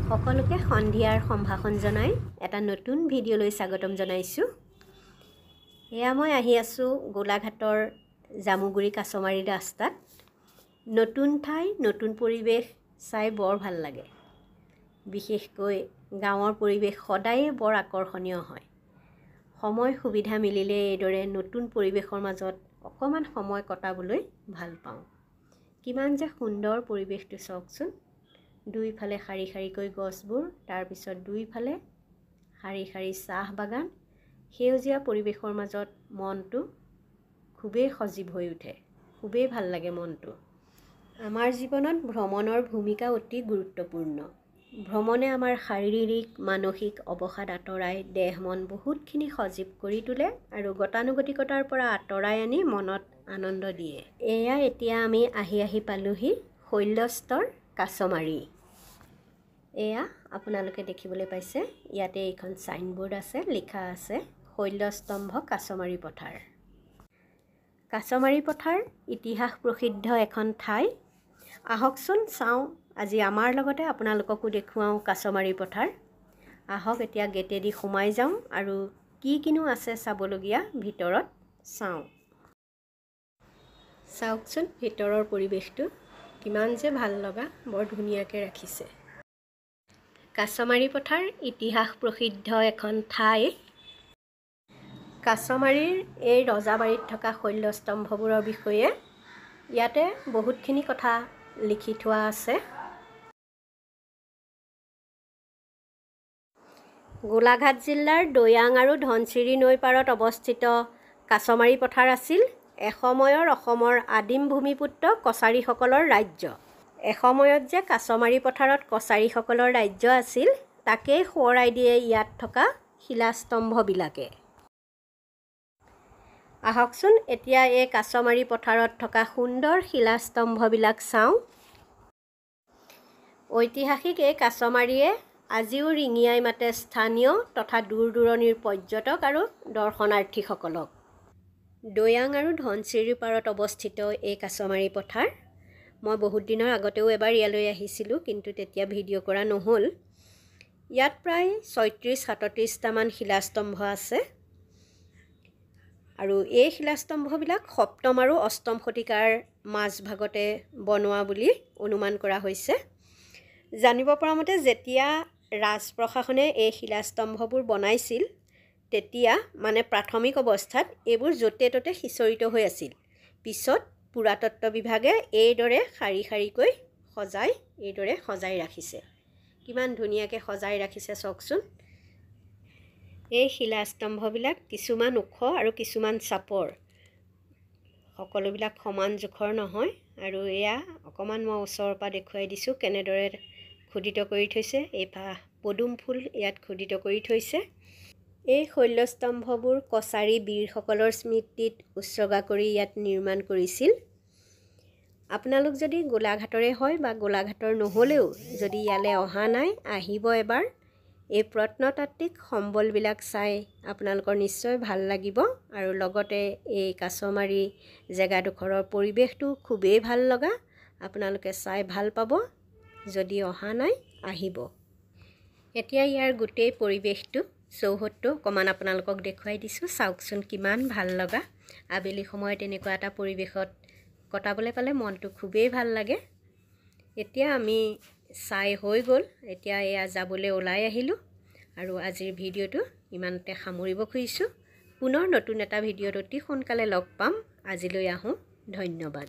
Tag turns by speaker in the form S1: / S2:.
S1: সকলোকে সন্ধিয়াৰ সম্ভাষণ জনাই এটা নতুন ভিডিঅ'লৈ স্বাগতম জনাইছোঁ। এয়া মই আহি আছোঁ গোলাঘাটৰ জামুগুৰি কাছমাৰী ৰাস্তাত। নতুন ঠাই নতুন পৰিৱেশ চাই বৰ ভাল লাগে। বিশেষকৈ গাঁৱৰ পৰিৱেশ সদায়ে বৰ আকৰ্ষণীয় হয়। সময় সুবিধা মিলিলে এইদৰে নতুন পৰিৱেশৰ মাজত অকণমান সময় কটাবলৈ ভাল পাওঁ। কিমান যে সুন্দৰ পৰিৱেশটো চাওকচোন। দুইফালে শাৰী শাৰীকৈ গছবোৰ, তাৰপিছত দুইফালে শাৰী শাৰী চাহ বাগান, সেউজীয়া পৰিৱেশৰ মাজত মনটো খুবেই সজীৱ হৈ উঠে, খুবেই ভাল লাগে মনটো। আমাৰ জীৱনত ভ্ৰমণৰ ভূমিকা অতি গুৰুত্বপূৰ্ণ। ভ্ৰমণে আমাৰ শাৰীৰিক মানসিক অৱসাদ আঁতৰাই দেহ মন বহুতখিনি সজীৱ কৰি তোলে আৰু গতানুগতিকতাৰ পৰা আঁতৰাই আনি মনত আনন্দ দিয়ে। এয়া এতিয়া আমি আহি পালোহি শৈলস্তৰ কাছমাৰী। এয়া আপোনালোকে দেখিবলৈ পাইছে, ইয়াতে এইখন চাইনবোৰ্ড আছে, লিখা আছে শৈলস্তম্ভ কাছমাৰী পথাৰ। কাছমাৰী পথাৰ ইতিহাস প্ৰসিদ্ধ এখন ঠাই। আহকচোন চাওঁ, আজি আমাৰ লগতে আপোনালোককো দেখুৱাওঁ কাছমাৰী পথাৰ। আহক এতিয়া গেটেদি সোমাই যাওঁ আৰু কি কিনো আছে চাবলগীয়া ভিতৰত চাওঁ। চাওকচোন ভিতৰৰ পৰিৱেশটো কিমান যে ভাল লগা, বৰ ধুনীয়াকৈ ৰাখিছে। কাছমাৰী পথাৰ ইতিহাস প্ৰসিদ্ধ এখন ঠাই। কাছমাৰীৰ এই ৰজাবাৰীত থকা শৈলস্তম্ভবোৰৰ বিষয়ে ইয়াতে বহুতখিনি কথা লিখি থোৱা আছে। গোলাঘাট জিলাৰ দৈয়াং আৰু ধনশিৰি নৈ পাৰত অৱস্থিত কাছমাৰী পথাৰ আছিল এসময়ৰ অসমৰ আদিম ভূমিপুত্ৰ কছাৰীসকলৰ ৰাজ্য। এসময়ত যে কাছমাৰী পথাৰত কছাৰীসকলৰ ৰাজ্য আছিল, তাকেই সোঁৱৰাই দিয়ে ইয়াত থকা শিলাস্তম্ভবিলাকে। আহকচোন এতিয়া এই কাছমাৰী পথাৰত থকা সুন্দৰ শিলাস্তম্ভবিলাক চাওঁ। ঐতিহাসিক এই কাছমাৰীয়ে আজিও ৰিঙিয়াই মাতে স্থানীয় তথা দূৰ দূৰণিৰ পৰ্যটক আৰু দৰ্শনাৰ্থীসকলক। দৈয়াং আৰু ধনশিৰিৰ পাৰত অৱস্থিত এই কাছমাৰী পথাৰ। মই বহুত দিনৰ আগতেও এবাৰ ইয়ালৈ আহিছিলোঁ, কিন্তু তেতিয়া ভিডিঅ' কৰা নহ'ল। ইয়াত প্ৰায় ৩৬-৩৭টামান শিলাস্তম্ভ আছে আৰু এই শিলাস্তম্ভবিলাক সপ্তম আৰু অষ্টম শতিকাৰ মাজভাগতে বনোৱা বুলি অনুমান কৰা হৈছে। জানিব পৰা মতে যেতিয়া ৰাজ প্ৰশাসনে এই শিলাস্তম্ভবোৰ বনাইছিল, তেতিয়া মানে প্ৰাথমিক অৱস্থাত এইবোৰ য'তে ত'তে সিঁচৰিত হৈ আছিল। পিছত পুৰাতত্ত্ব বিভাগে এইদৰে শাৰী শাৰীকৈ সজাই ৰাখিছে। কিমান ধুনীয়াকৈ সজাই ৰাখিছে চাওকচোন। এই শিলাস্তম্ভবিলাক কিছুমান ওখ আৰু কিছুমান চাপৰ, সকলোবিলাক সমান জোখৰ নহয়। আৰু এয়া অকণমান মই ওচৰৰ পৰা দেখুৱাই দিছোঁ কেনেদৰে খোদিত কৰি থৈছে। পদুম ফুল ইয়াত খোদিত কৰি থৈছে। এই শৈলস্তম্ভবোৰ কছাৰী বীৰসকলৰ স্মৃতিত উৎসৰ্গা কৰি ইয়াত নিৰ্মাণ কৰিছিল। আপোনালোক যদি গোলাঘাটৰে হয় বা গোলাঘাটৰ নহ'লেও যদি ইয়ালৈ অহা নাই, আহিব এবাৰ। এই প্ৰত্নতাত্ত্বিক সম্বলবিলাক চাই আপোনালোকৰ নিশ্চয় ভাল লাগিব আৰু লগতে এই কাছমাৰী জেগাডোখৰৰ পৰিৱেশটো খুবেই ভাল লগা। আপোনালোকে চাই ভাল পাব। যদি অহা নাই, আহিব। এতিয়া ইয়াৰ গোটেই পৰিৱেশটো চৌহদটো অকণমান আপোনালোকক দেখুৱাই দিছোঁ। চাওকচোন কিমান ভাল লগা। আবেলি সময়ত এনেকুৱা এটা পৰিৱেশত কটাবলৈ পালে মনটো খুবেই ভাল লাগে। এতিয়া আমি চাই হৈ গ'ল, এতিয়া এয়া যাবলৈ ওলাই আহিলোঁ আৰু আজিৰ ভিডিঅ'টো ইমানতে সামৰিব খুজিছোঁ। পুনৰ নতুন এটা ভিডিঅ'ত অতি সোনকালে লগ পাম। আজিলৈ আহোঁ, ধন্যবাদ।